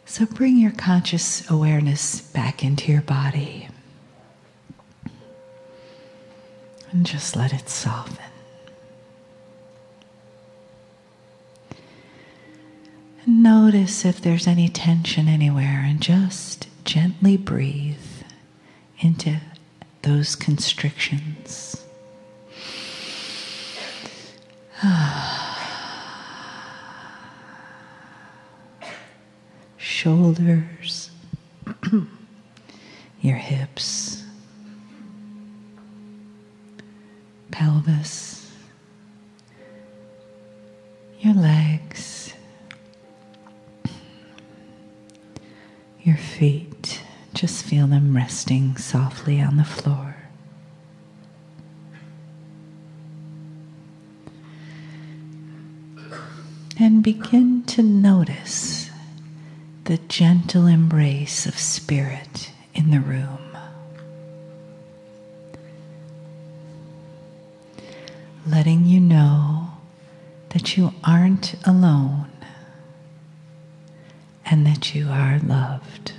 So bring your conscious awareness back into your body and just let it soften. And notice if there's any tension anywhere and just gently breathe into those constrictions. Shoulders, your hips, pelvis, your legs, your feet. Just feel them resting softly on the floor. And begin to notice the gentle embrace of spirit in the room. Letting you know that you aren't alone and that you are loved.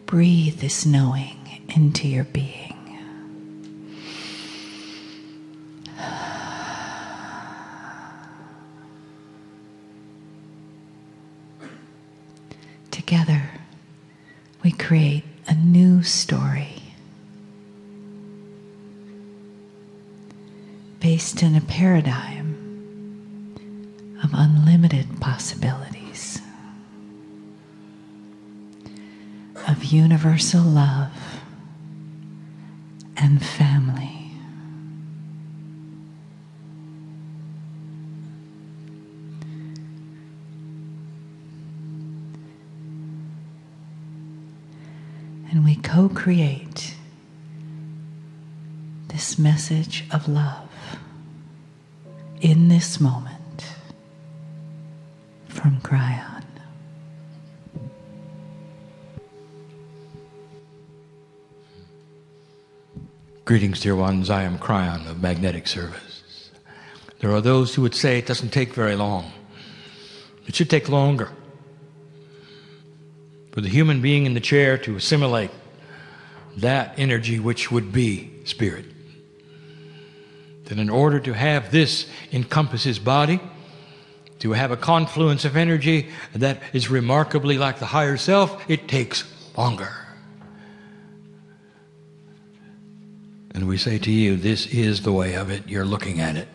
Breathe this knowing into your being. Together, we create a new story based in a paradigm of unlimited possibilities, of universal love and family. And we co-create this message of love in this moment from Kryon. Greetings, dear ones. I am Kryon of Magnetic Service. There are those who would say it doesn't take very long. It should take longer for the human being in the chair to assimilate that energy which would be spirit. That in order to have this encompass his body, to have a confluence of energy that is remarkably like the higher self, it takes longer. And we say to you, this is the way of it. You're looking at it.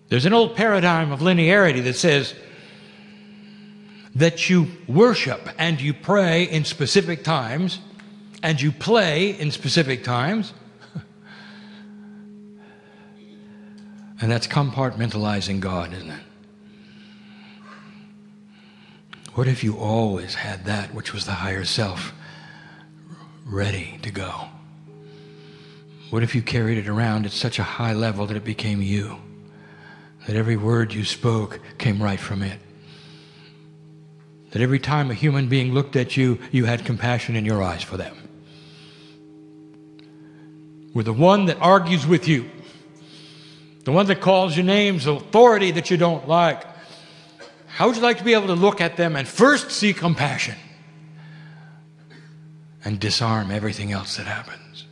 There's an old paradigm of linearity that says that you worship and you pray in specific times and you play in specific times. And that's compartmentalizing God, isn't it? What if you always had that which was the higher self ready to go? What if you carried it around at such a high level that it became you? That every word you spoke came right from it? That every time a human being looked at you, you had compassion in your eyes for them? With the one that argues with you, the one that calls you names, the authority that you don't like, how would you like to be able to look at them and first see compassion and disarm everything else that happens?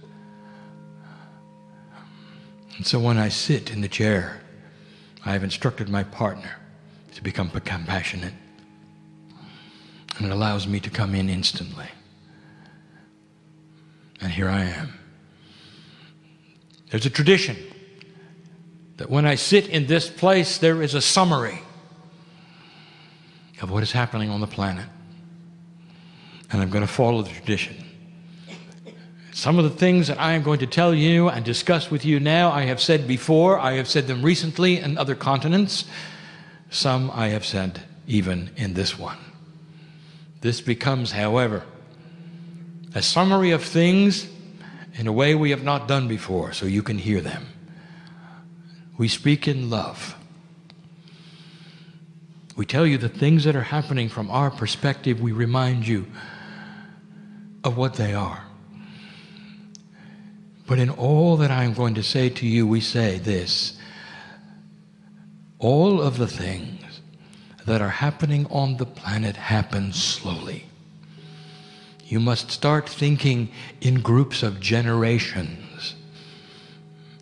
And so when I sit in the chair, I have instructed my partner to become compassionate. And it allows me to come in instantly. And here I am. There's a tradition that when I sit in this place, there is a summary of what is happening on the planet. And I'm going to follow the tradition. Some of the things that I am going to tell you and discuss with you now, I have said before. I have said them recently in other continents. Some I have said even in this one. This becomes, however, a summary of things in a way we have not done before, so you can hear them. We speak in love. We tell you the things that are happening from our perspective. We remind you of what they are. But in all that I am going to say to you, we say this: all of the things that are happening on the planet happen slowly. You must start thinking in groups of generations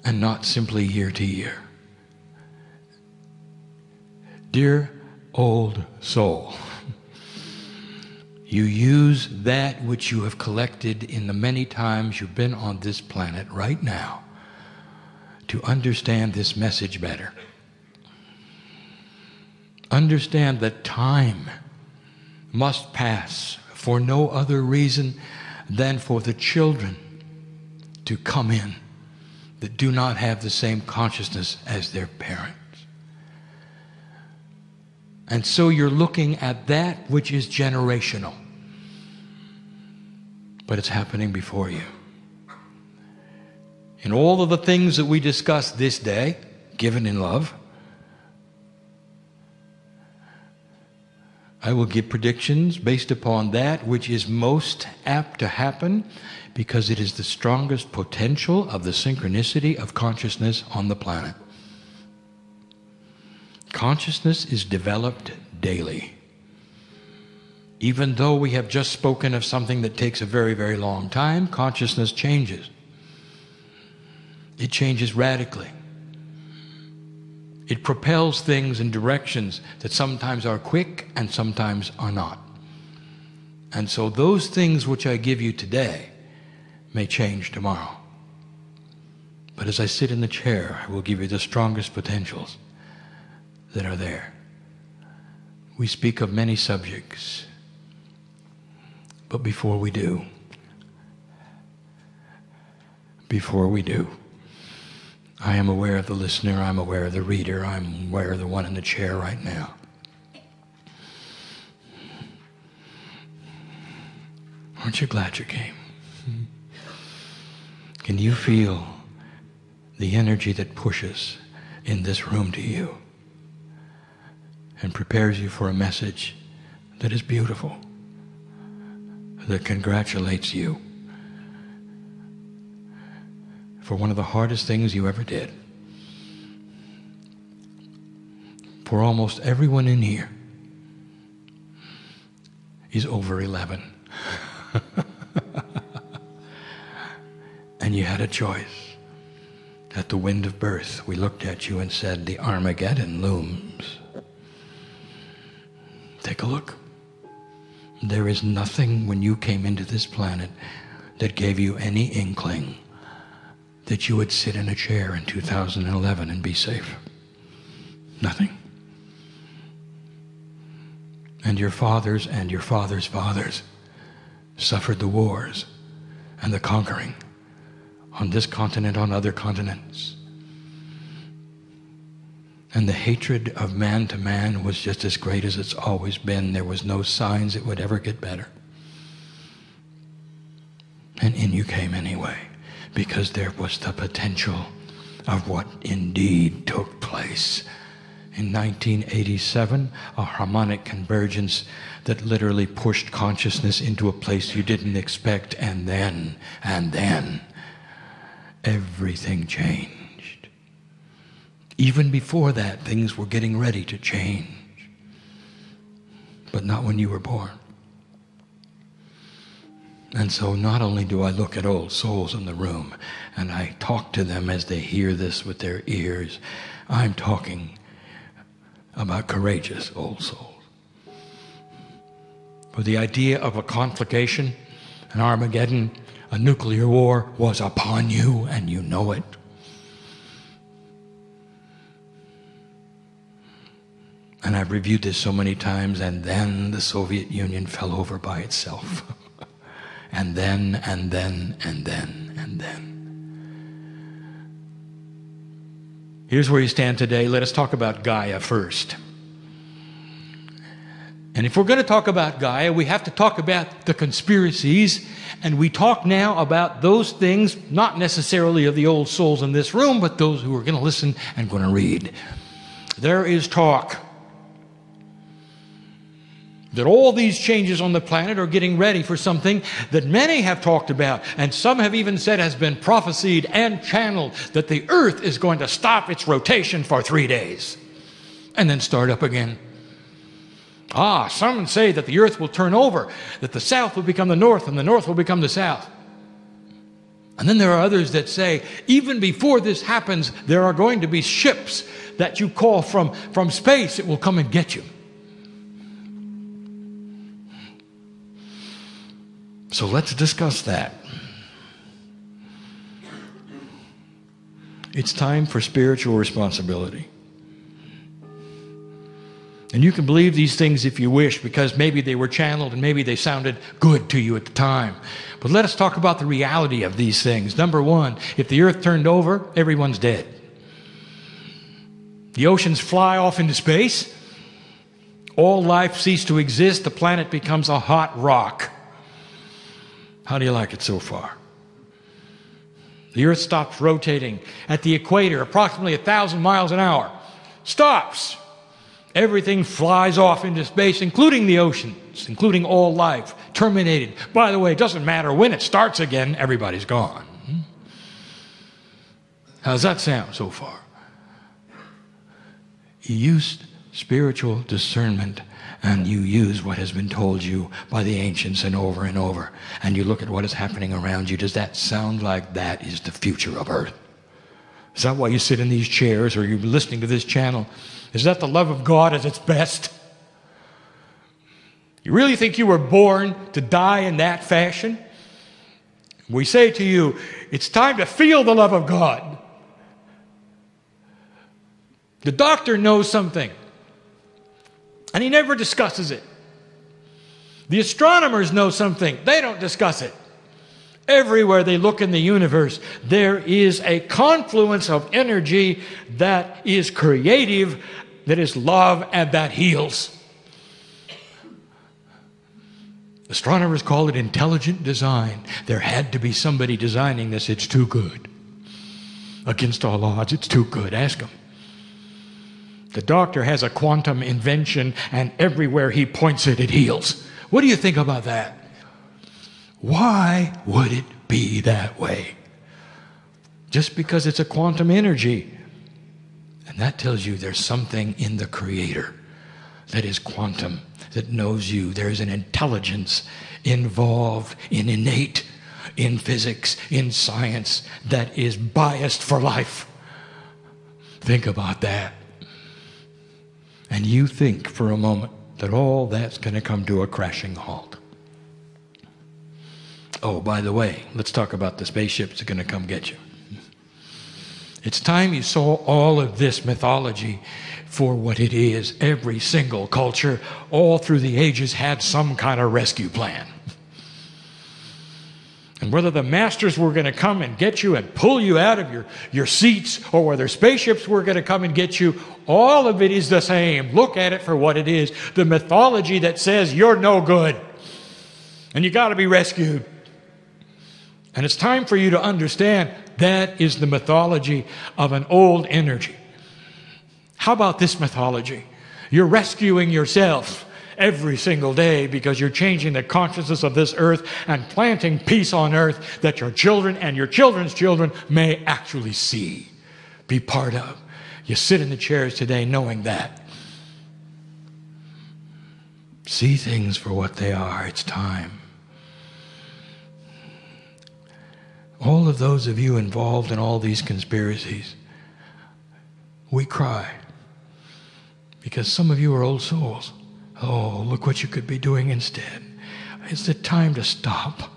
and not simply year to year. Dear old soul, you use that which you have collected in the many times you've been on this planet right now to understand this message better. Understand that time must pass for no other reason than for the children to come in that do not have the same consciousness as their parents. And so you're looking at that which is generational, but it's happening before you. In all of the things that we discuss this day, given in love, I will give predictions based upon that which is most apt to happen, because it is the strongest potential of the synchronicity of consciousness on the planet. Consciousness is developed daily. Even though we have just spoken of something that takes a very, very long time, consciousness changes. It changes radically. It propels things in directions that sometimes are quick and sometimes are not. And so those things which I give you today may change tomorrow. But as I sit in the chair, I will give you the strongest potentials that are there. We speak of many subjects, but before we do, I am aware of the listener, I'm aware of the reader, I'm aware of the one in the chair right now. Aren't you glad you came? Can you feel the energy that pushes in this room to you and prepares you for a message that is beautiful, that congratulates you for one of the hardest things you ever did? For almost everyone in here is over 11. And you had a choice. At the wind of birth, we looked at you and said, the Armageddon looms. Take a look. There is nothing when you came into this planet that gave you any inkling that you would sit in a chair in 2011 and be safe. Nothing. And your fathers and your fathers' fathers suffered the wars and the conquering on this continent, on other continents. And the hatred of man to man was just as great as it's always been. There was no signs it would ever get better. And in you came anyway, because there was the potential of what indeed took place. In 1987, a harmonic convergence that literally pushed consciousness into a place you didn't expect, and then, everything changed. Even before that, things were getting ready to change. But not when you were born. And so not only do I look at old souls in the room and I talk to them as they hear this with their ears, I'm talking about courageous old souls. For the idea of a conflagration, an Armageddon, a nuclear war was upon you, and you know it. And I've reviewed this so many times, and then the Soviet Union fell over by itself. And then. Here's where you stand today. Let us talk about Gaia first. And if we're going to talk about Gaia, we have to talk about the conspiracies. And we talk now about those things, not necessarily of the old souls in this room, but those who are going to listen and going to read. There is talk that all these changes on the planet are getting ready for something that many have talked about, and some have even said has been prophesied and channeled, that the earth is going to stop its rotation for 3 days and then start up again. Some say that the earth will turn over, that the south will become the north and the north will become the south. And then there are others that say, even before this happens, there are going to be ships that you call from space. It will come and get you. So let's discuss that. It's time for spiritual responsibility. And you can believe these things if you wish, because maybe they were channeled and maybe they sounded good to you at the time. But let us talk about the reality of these things. Number one, if the earth turned over, everyone's dead. The oceans fly off into space. All life ceased to exist. The planet becomes a hot rock. How do you like it so far? The earth stops rotating at the equator, approximately 1,000 miles an hour. Stops. Everything flies off into space, including the oceans, including all life, terminated. By the way, it doesn't matter when it starts again, everybody's gone. How's that sound so far? You used spiritual discernment, and you use what has been told you by the ancients and over, and you look at what is happening around you. Does that sound like that is the future of earth? Is that why you sit in these chairs or you're listening to this channel? Is that the love of God at its best? You really think you were born to die in that fashion? We say to you, it's time to feel the love of God. The doctor knows something, and he never discusses it. The astronomers know something. They don't discuss it. Everywhere they look in the universe, there is a confluence of energy that is creative, that is love, and that heals. Astronomers call it intelligent design. There had to be somebody designing this. It's too good. Against all odds, it's too good. Ask him. The doctor has a quantum invention, and everywhere he points it, it heals. What do you think about that? Why would it be that way? Just because it's a quantum energy. And that tells you there's something in the Creator that is quantum, that knows you. There's an intelligence involved in innate, in physics, in science, that is biased for life. Think about that. And you think for a moment that all that's going to come to a crashing halt. Oh, by the way, let's talk about the spaceships that are going to come get you. It's time you saw all of this mythology for what it is. Every single culture, all through the ages, had some kind of rescue plan. And whether the masters were going to come and get you and pull you out of your seats, or whether spaceships were going to come and get you, all of it is the same. Look at it for what it is. The mythology that says you're no good and you got to be rescued. And it's time for you to understand that is the mythology of an old energy. How about this mythology? You're rescuing yourself every single day because you're changing the consciousness of this earth and planting peace on earth that your children and your children's children may actually see, be part of. You sit in the chairs today knowing that. See things for what they are. It's time. All of those of you involved in all these conspiracies, we cry because some of you are old souls. Oh, look what you could be doing instead. It's the time to stop.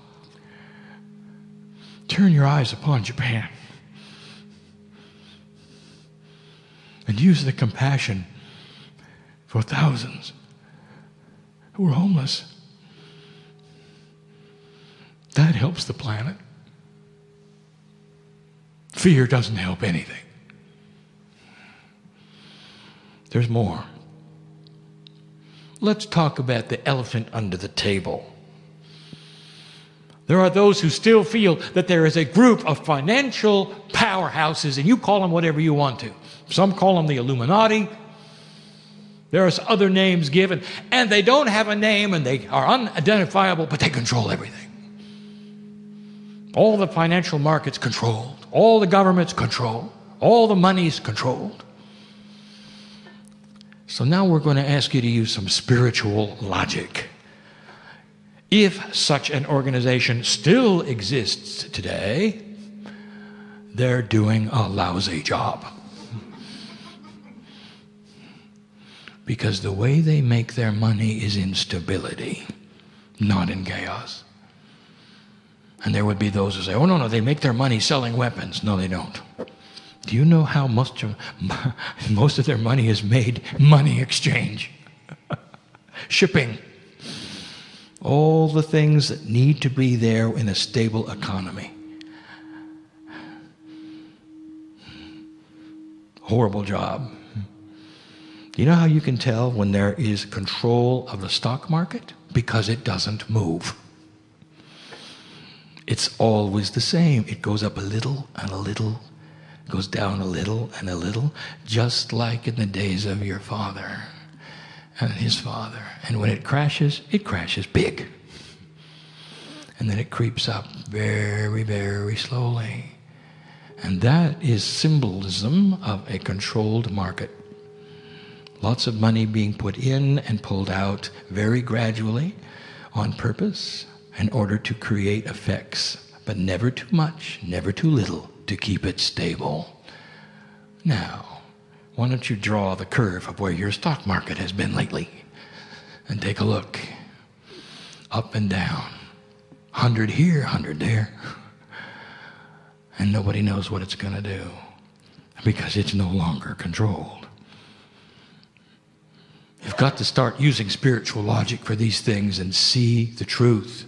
Turn your eyes upon Japan and use the compassion for thousands who are homeless. That helps the planet. Fear doesn't help anything. There's more. Let's talk about the elephant under the table. There are those who still feel that there is a group of financial powerhouses, and you call them whatever you want to. Some call them the Illuminati. There's other names given, and they don't have a name, and they are unidentifiable, but they control everything. All the financial markets controlled. All the governments controlled. All the money's controlled. So now we're going to ask you to use some spiritual logic. If such an organization still exists today, they're doing a lousy job. Because the way they make their money is in stability, not in chaos. And there would be those who say, oh, no, they make their money selling weapons. No, they don't. Do you know how most of their money is made? Money exchange. Shipping. All the things that need to be there in a stable economy. Horrible job. Do you know how you can tell when there is control of the stock market? Because it doesn't move. It's always the same. It goes up a little and a little, goes down a little and a little, just like in the days of your father and his father. And when it crashes big. And then it creeps up very, very slowly. And that is symbolism of a controlled market. Lots of money being put in and pulled out very gradually on purpose in order to create effects, but never too much, never too little to keep it stable. Now, why don't you draw the curve of where your stock market has been lately and take a look. Up and down. 100 here, 100 there. And nobody knows what it's going to do because it's no longer controlled. You've got to start using spiritual logic for these things and see the truth.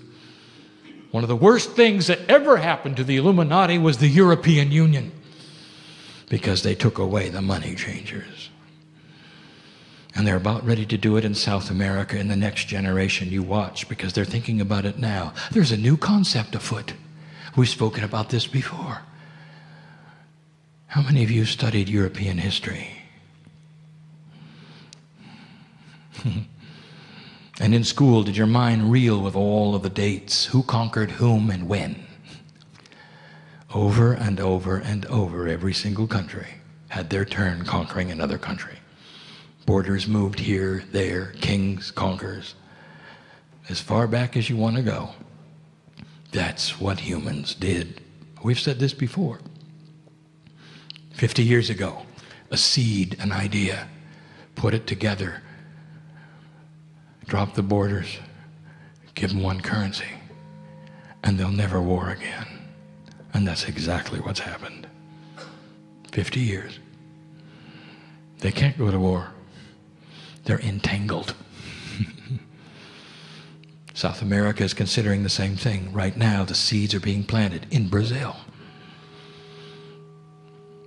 One of the worst things that ever happened to the Illuminati was the European Union, because they took away the money changers. And they're about ready to do it in South America in the next generation. You watch, because they're thinking about it now. There's a new concept afoot. We've spoken about this before. How many of you studied European history? And in school, did your mind reel with all of the dates? Who conquered whom and when? Over and over and over, every single country had their turn conquering another country. Borders moved here, there, kings, conquerors. As far back as you want to go. That's what humans did. We've said this before. 50 years ago, a seed, an idea, put it together, drop the borders, give them one currency, and they'll never war again. And that's exactly what's happened. 50 years. They can't go to war. They're entangled. South America is considering the same thing. Right now, the seeds are being planted in Brazil.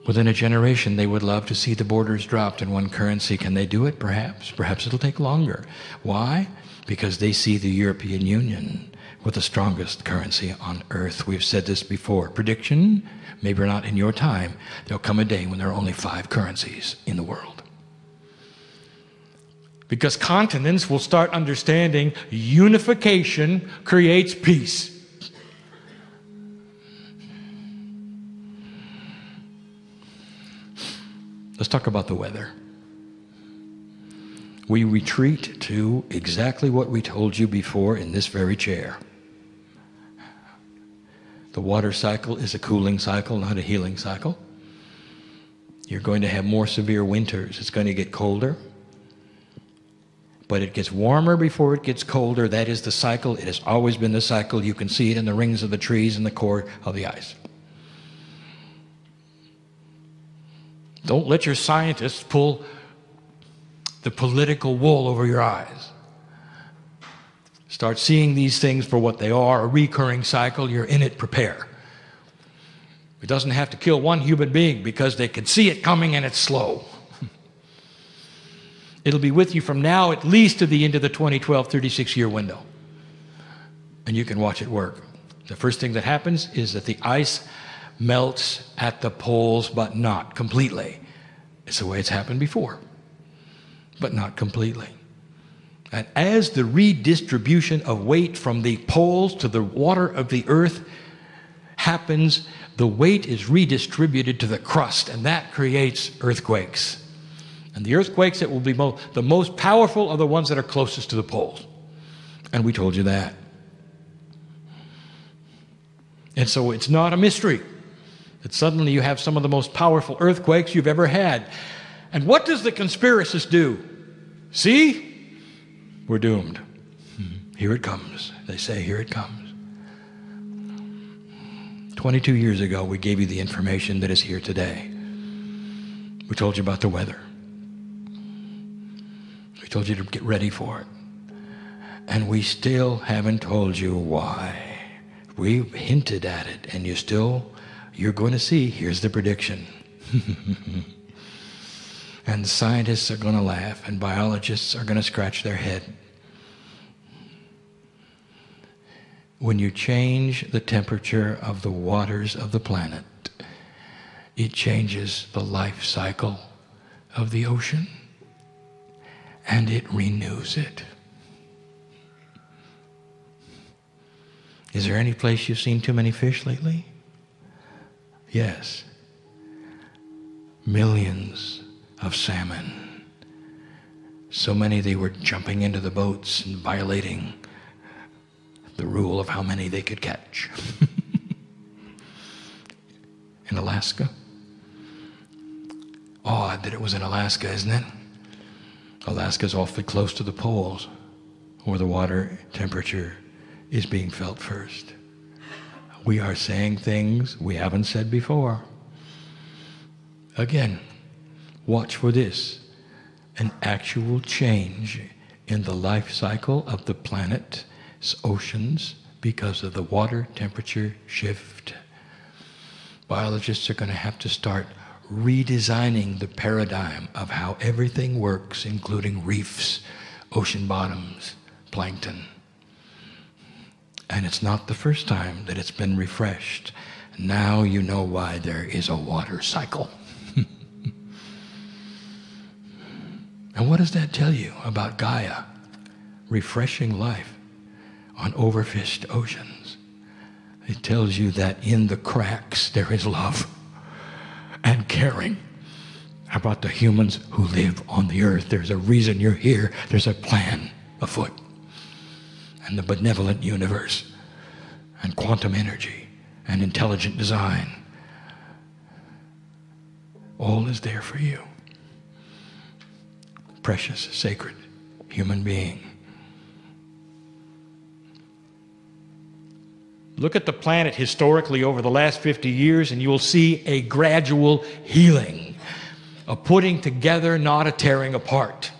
Within a generation, they would love to see the borders dropped in one currency. Can they do it? Perhaps. Perhaps it'll take longer. Why? Because they see the European Union with the strongest currency on earth. We've said this before. Prediction, maybe not in your time. There'll come a day when there are only 5 currencies in the world. Because continents will start understanding unification creates peace. Let's talk about the weather. We retreat to exactly what we told you before in this very chair. The water cycle is a cooling cycle, not a healing cycle. You're going to have more severe winters. It's going to get colder. But it gets warmer before it gets colder. That is the cycle. It has always been the cycle. You can see it in the rings of the trees and the core of the ice. Don't let your scientists pull the political wool over your eyes. Start seeing these things for what they are, a recurring cycle. You're in it, prepare. It doesn't have to kill one human being because they can see it coming and it's slow. It'll be with you from now at least to the end of the 2012 36-year window. And you can watch it work. The first thing that happens is that the ice melts at the poles, but not completely. It's the way it's happened before. but not completely. And as the redistribution of weight from the poles to the water of the earth happens, the weight is redistributed to the crust, and that creates earthquakes. And the earthquakes that will be the most powerful are the ones that are closest to the poles. And we told you that. And so it's not a mystery that suddenly you have some of the most powerful earthquakes you've ever had. And what does the conspiracists do? See? We're doomed. Here it comes. They say, here it comes. 22 years ago, we gave you the information that is here today. We told you about the weather. We told you to get ready for it. And we still haven't told you why. We hinted at it, and you're going to see, here's the prediction. And scientists are going to laugh, and biologists are going to scratch their head. When you change the temperature of the waters of the planet, it changes the life cycle of the ocean, and it renews it. Is there any place you've seen too many fish lately? Yes. Millions of salmon. So many they were jumping into the boats and violating the rule of how many they could catch. In Alaska. Odd that it was in Alaska, isn't it? Alaska's awfully close to the poles, where the water temperature is being felt first. We are saying things we haven't said before. Again, watch for this. An actual change in the life cycle of the planet's oceans because of the water temperature shift. Biologists are going to have to start redesigning the paradigm of how everything works, including reefs, ocean bottoms, plankton. And it's not the first time that it's been refreshed. Now you know why there is a water cycle. And what does that tell you about Gaia refreshing life on overfished oceans? It tells you that in the cracks there is love and caring about the humans who live on the earth. There's a reason you're here. There's a plan afoot. And the benevolent universe, and quantum energy, and intelligent design. All is there for you. Precious, sacred human being. Look at the planet historically over the last 50 years, and you will see a gradual healing, a putting together, not a tearing apart.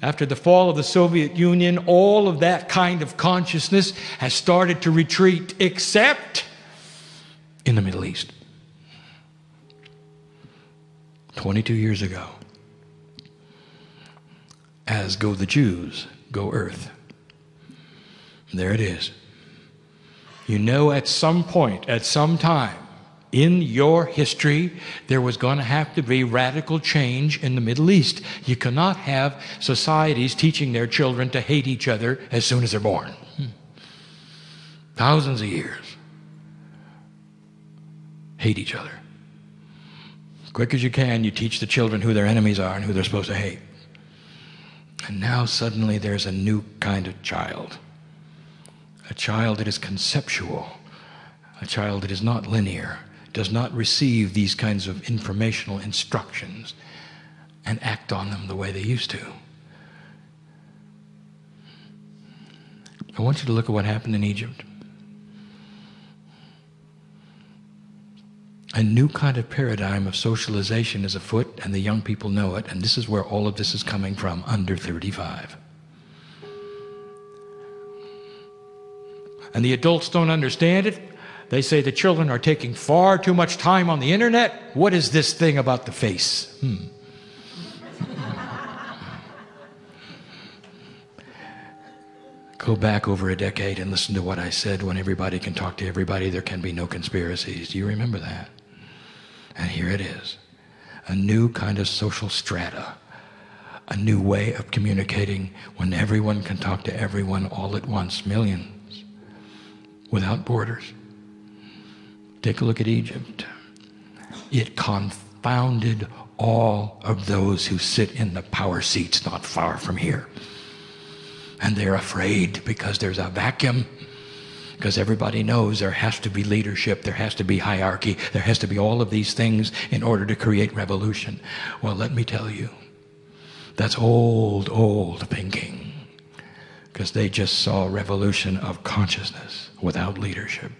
After the fall of the Soviet Union, all of that kind of consciousness has started to retreat, except in the Middle East. 22 years ago, as go the Jews, go earth. There it is. You know, at some point, at some time, in your history, there was going to have to be radical change in the Middle East. You cannot have societies teaching their children to hate each other as soon as they're born. Thousands of years. Hate each other. Quick as you can, you teach the children who their enemies are and who they're supposed to hate. And now suddenly there's a new kind of child. A child that is conceptual. A child that is not linear. Does not receive these kinds of informational instructions and act on them the way they used to. I want you to look at what happened in Egypt. A new kind of paradigm of socialization is afoot, and the young people know it, and this is where all of this is coming from, under 35. And the adults don't understand it. They say the children are taking far too much time on the internet. What is this thing about the face? Go back over a decade and listen to what I said. When everybody can talk to everybody, there can be no conspiracies. Do you remember that? And here it is. A new kind of social strata a new way of communicating when everyone can talk to everyone all at once, millions, without borders. Take a look at Egypt. It confounded all of those who sit in the power seats not far from here. And they're afraid because there's a vacuum, because everybody knows there has to be leadership, there has to be hierarchy, there has to be all of these things in order to create revolution. Well, let me tell you, that's old thinking, because they just saw a revolution of consciousness without leadership,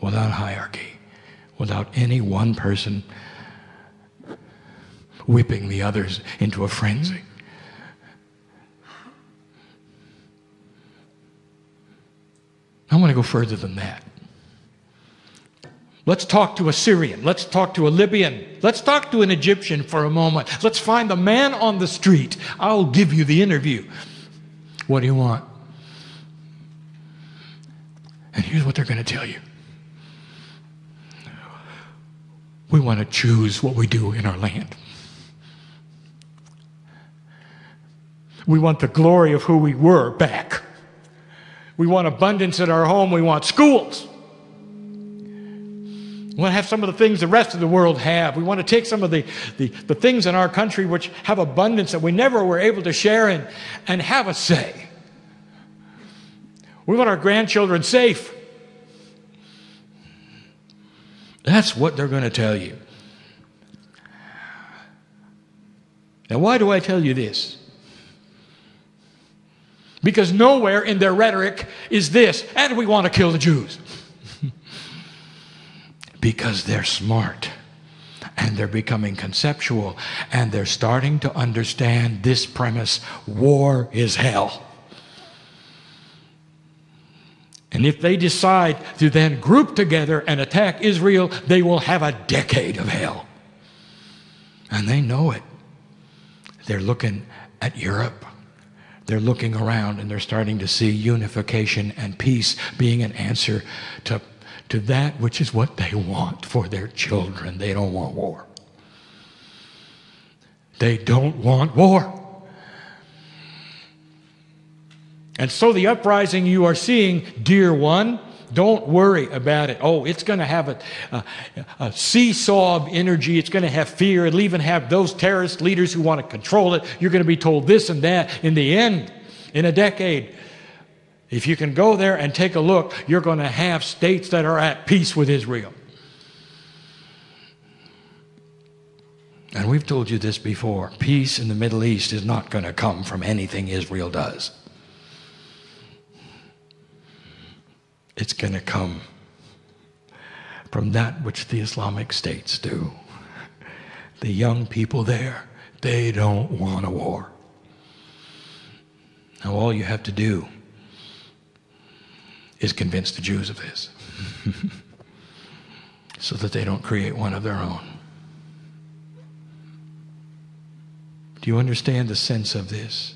without hierarchy, without any one person whipping the others into a frenzy. I want to go further than that. Let's talk to a Syrian. Let's talk to a Libyan. Let's talk to an Egyptian for a moment. Let's find the man on the street. I'll give you the interview. What do you want? And here's what they're going to tell you. We want to choose what we do in our land. We want the glory of who we were back. We want abundance in our home. We want schools. We want to have some of the things the rest of the world have. We want to take some of the things in our country which have abundance that we never were able to share and have a say. We want our grandchildren safe. That's what they're going to tell you. Now, why do I tell you this? Because nowhere in their rhetoric is this, and we want to kill the Jews. Because they're smart, and they're becoming conceptual, and they're starting to understand this premise: war is hell. And if they decide to then group together and attack Israel, they will have a decade of hell. And they know it. They're looking at Europe. They're looking around, and they're starting to see unification and peace being an answer to that which is what they want for their children. They don't want war. They don't want war. And so the uprising you are seeing, dear one, don't worry about it. Oh, it's going to have a seesaw of energy. It's going to have fear. It'll even have those terrorist leaders who want to control it. You're going to be told this and that. In the end, in a decade, if you can go there and take a look, you're going to have states that are at peace with Israel. And we've told you this before. Peace in the Middle East is not going to come from anything Israel does. It's going to come from that which the Islamic states do. The young people there, they don't want a war. Now all you have to do is convince the Jews of this so that they don't create one of their own. Do you understand the sense of this?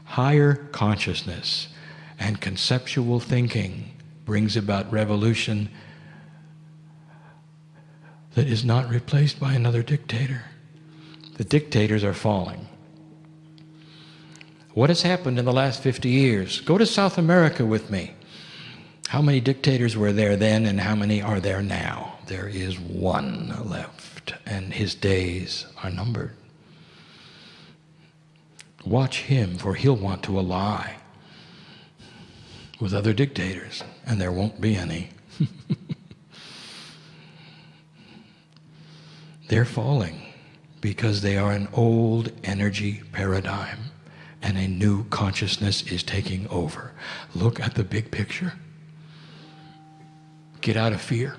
Higher consciousness and conceptual thinking brings about revolution that is not replaced by another dictator. The dictators are falling. What has happened in the last 50 years? Go to South America with me. How many dictators were there then and how many are there now? There is one left, and his days are numbered. Watch him, for he'll want to ally with other dictators, and there won't be any. They're falling because they are an old energy paradigm, and a new consciousness is taking over. Look at the big picture. Get out of fear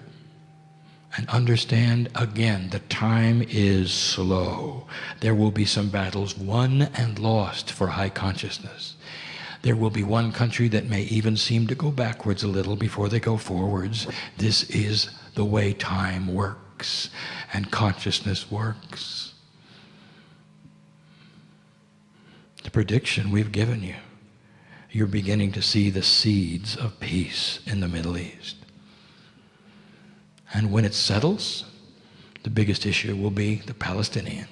and understand again, the time is slow. There will be some battles won and lost for high consciousness. There will be one country that may even seem to go backwards a little before they go forwards. This is the way time works and consciousness works. The prediction we've given you, you're beginning to see the seeds of peace in the Middle East. And when it settles, the biggest issue will be the Palestinian.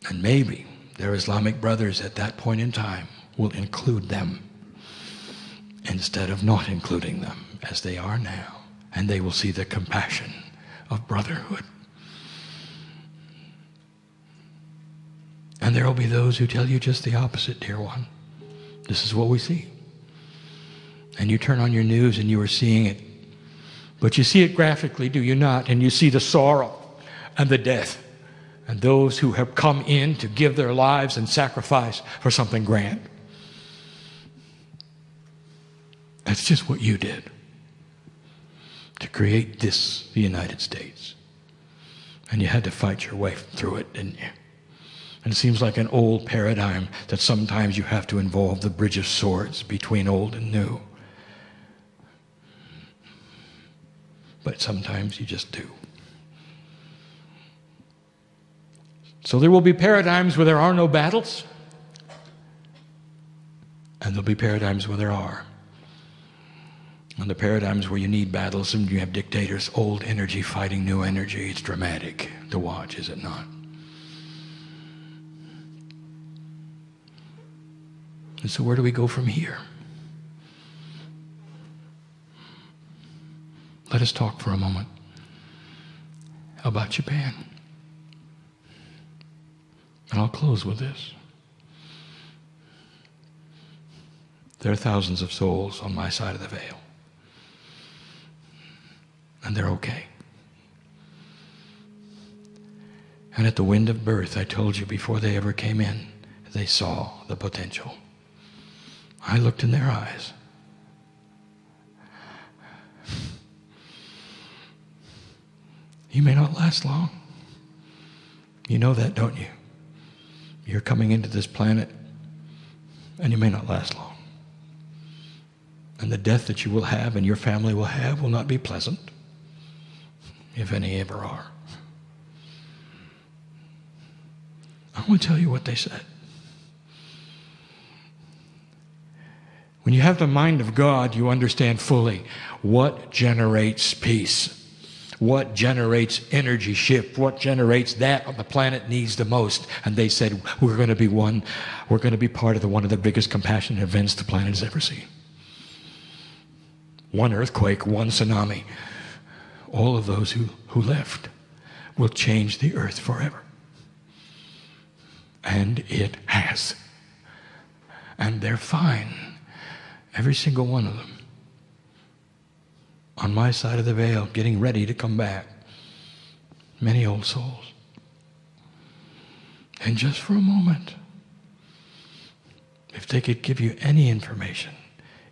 And maybe their Islamic brothers at that point in time will include them instead of not including them as they are now. And they will see the compassion of brotherhood. And there will be those who tell you just the opposite, dear one. This is what we see. And you turn on your news and you are seeing it. But you see it graphically, do you not? And you see the sorrow and the death and those who have come in to give their lives and sacrifice for something grand. That's just what you did to create this, the United States. And you had to fight your way through it, didn't you? And it seems like an old paradigm that sometimes you have to involve the bridge of swords between old and new. But sometimes you just do. So there will be paradigms where there are no battles, and there'll be paradigms where there are. And the paradigms where you need battles and you have dictators, old energy fighting new energy, it's dramatic to watch, is it not? And so where do we go from here? Let us talk for a moment about Japan. And I'll close with this. There are thousands of souls on my side of the veil. And they're okay. And at the wind of birth, I told you before they ever came in, they saw the potential. I looked in their eyes. You may not last long. You know that, don't you? You're coming into this planet, and you may not last long. And the death that you will have and your family will have will not be pleasant, if any ever are. I want to tell you what they said. When you have the mind of God, you understand fully what generates peace. What generates energy shift? What generates that the planet needs the most? And they said, we're going to be part of one of the biggest compassionate events the planet has ever seen. One earthquake, one tsunami. All of those who left will change the earth forever. And it has. And they're fine. Every single one of them. On my side of the veil, getting ready to come back. Many old souls. And just for a moment, if they could give you any information,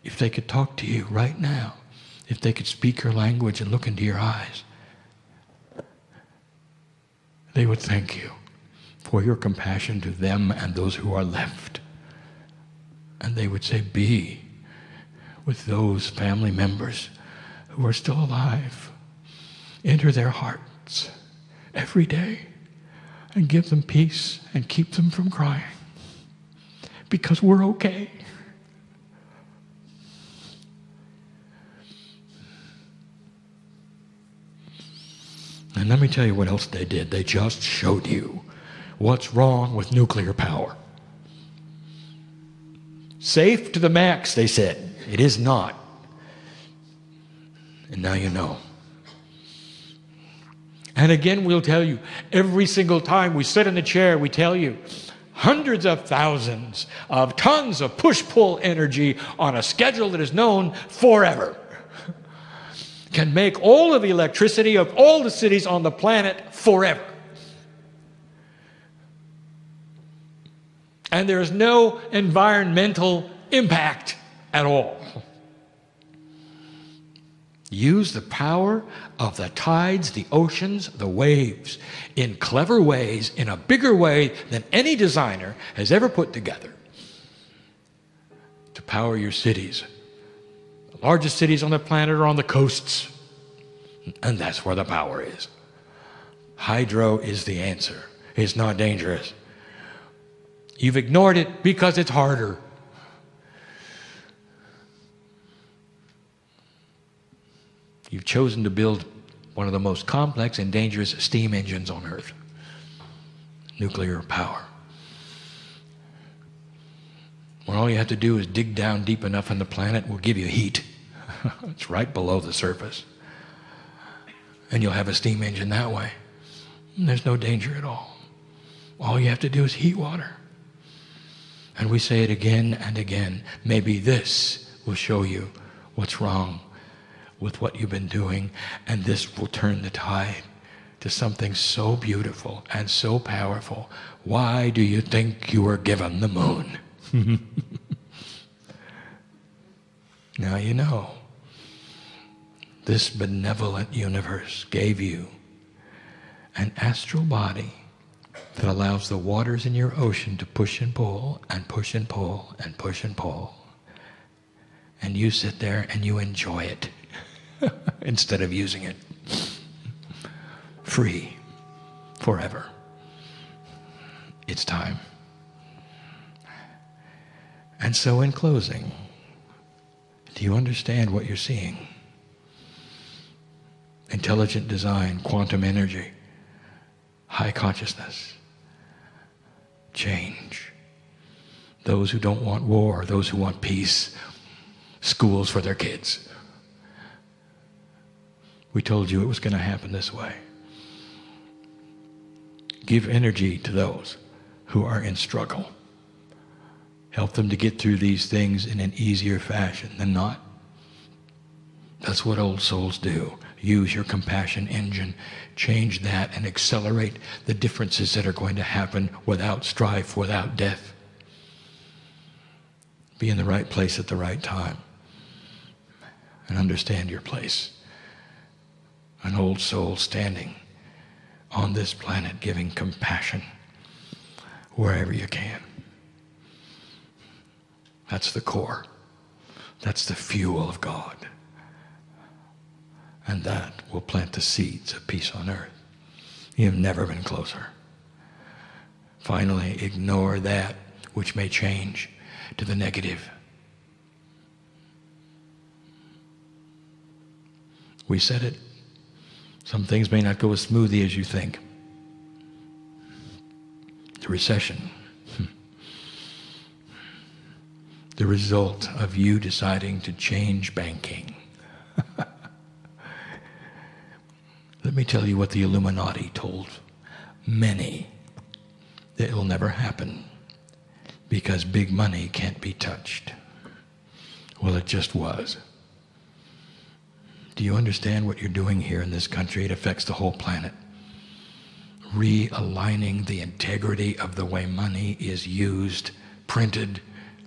if they could talk to you right now, if they could speak your language and look into your eyes, they would thank you for your compassion to them and those who are left. And they would say, be with those family members who are still alive. Enter their hearts every day and give them peace and keep them from crying. Because we're okay. And let me tell you what else they did. They just showed you what's wrong with nuclear power. Safe to the max, they said. It is not. And now you know. And again, we'll tell you, every single time we sit in the chair, we tell you, hundreds of thousands of tons of push-pull energy on a schedule that is known forever can make all of the electricity of all the cities on the planet forever. And there is no environmental impact at all. Use the power of the tides, the oceans, the waves in clever ways, in a bigger way than any designer has ever put together to power your cities. The largest cities on the planet are on the coasts, and that's where the power is. Hydro is the answer. It's not dangerous. You've ignored it because it's harder. You've chosen to build one of the most complex and dangerous steam engines on earth. Nuclear power. when all you have to do is dig down deep enough in the planet, will give you heat. It's right below the surface. And you'll have a steam engine that way. And there's no danger at all. All you have to do is heat water. And we say it again and again. Maybe this will show you what's wrong with what you've been doing, and this will turn the tide to something so beautiful and so powerful. Why do you think you were given the moon? Now you know. This benevolent universe gave you an astral body that allows the waters in your ocean to push and pull and push and pull and push and pull. And you sit there and you enjoy it instead of using it. Free forever. It's time. And so in closing, do you understand what you're seeing? Intelligent design, quantum energy, high consciousness, change. Those who don't want war, those who want peace, schools for their kids. We told you it was going to happen this way. Give energy to those who are in struggle. Help them to get through these things in an easier fashion than not. That's what old souls do. Use your compassion engine, change that, and accelerate the differences that are going to happen without strife, without death. Be in the right place at the right time and understand your place. An old soul standing on this planet giving compassion wherever you can. That's the core. That's the fuel of God. And that will plant the seeds of peace on earth. You've never been closer. Finally, ignore that which may change to the negative. We said it. Some things may not go as smoothly as you think. The recession. The result of you deciding to change banking. Let me tell you what the Illuminati told many, that it will never happen because big money can't be touched. Well, it just was. Do you understand what you're doing here in this country? It affects the whole planet. Realigning the integrity of the way money is used, printed,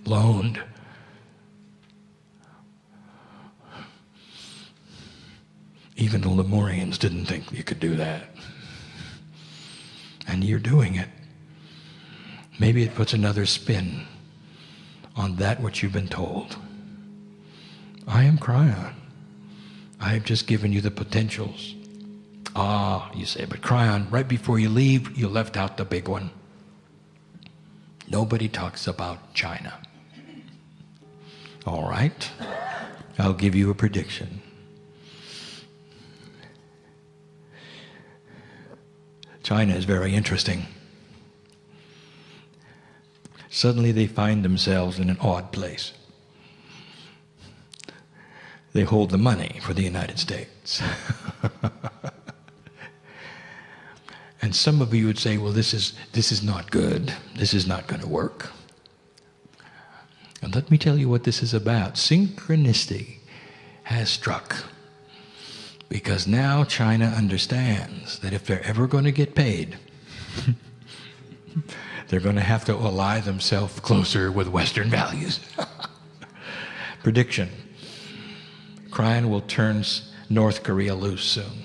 loaned. Even the Lemurians didn't think you could do that. And you're doing it. Maybe it puts another spin on that which you've been told. I am Kryon. I have just given you the potentials. Ah, you say, but Kryon, right before you leave, you left out the big one. Nobody talks about China. All right, I'll give you a prediction. China is very interesting. Suddenly they find themselves in an odd place. They hold the money for the United States. And some of you would say, well, this is not good. This is not going to work. And let me tell you what this is about. Synchronicity has struck. Because now China understands that if they're ever going to get paid, they're going to have to ally themselves closer with Western values. Prediction. Kryon will turn North Korea loose soon.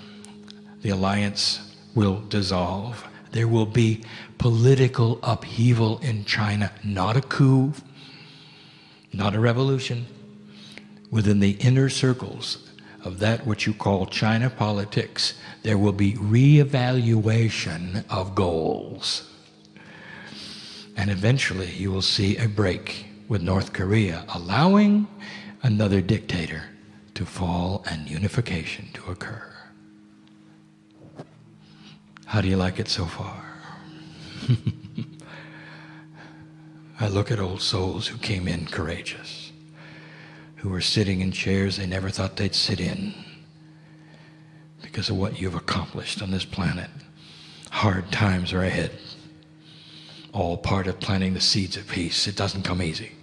The alliance will dissolve. There will be political upheaval in China, not a coup, not a revolution. Within the inner circles of that which you call China politics, there will be reevaluation of goals. And eventually you will see a break with North Korea, allowing another dictator to fall and unification to occur. How do you like it so far? I look at old souls who came in courageous, who were sitting in chairs they never thought they'd sit in because of what you've accomplished on this planet. Hard times are ahead. All part of planting the seeds of peace. It doesn't come easy.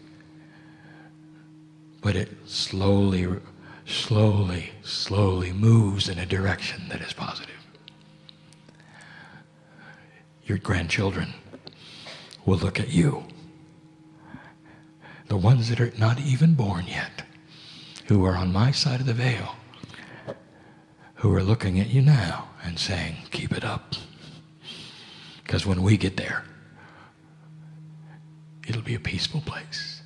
But it slowly moves in a direction that is positive. Your grandchildren will look at you. The ones that are not even born yet, who are on my side of the veil, who are looking at you now and saying, keep it up. Because when we get there, it'll be a peaceful place.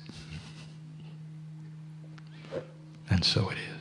And so it is.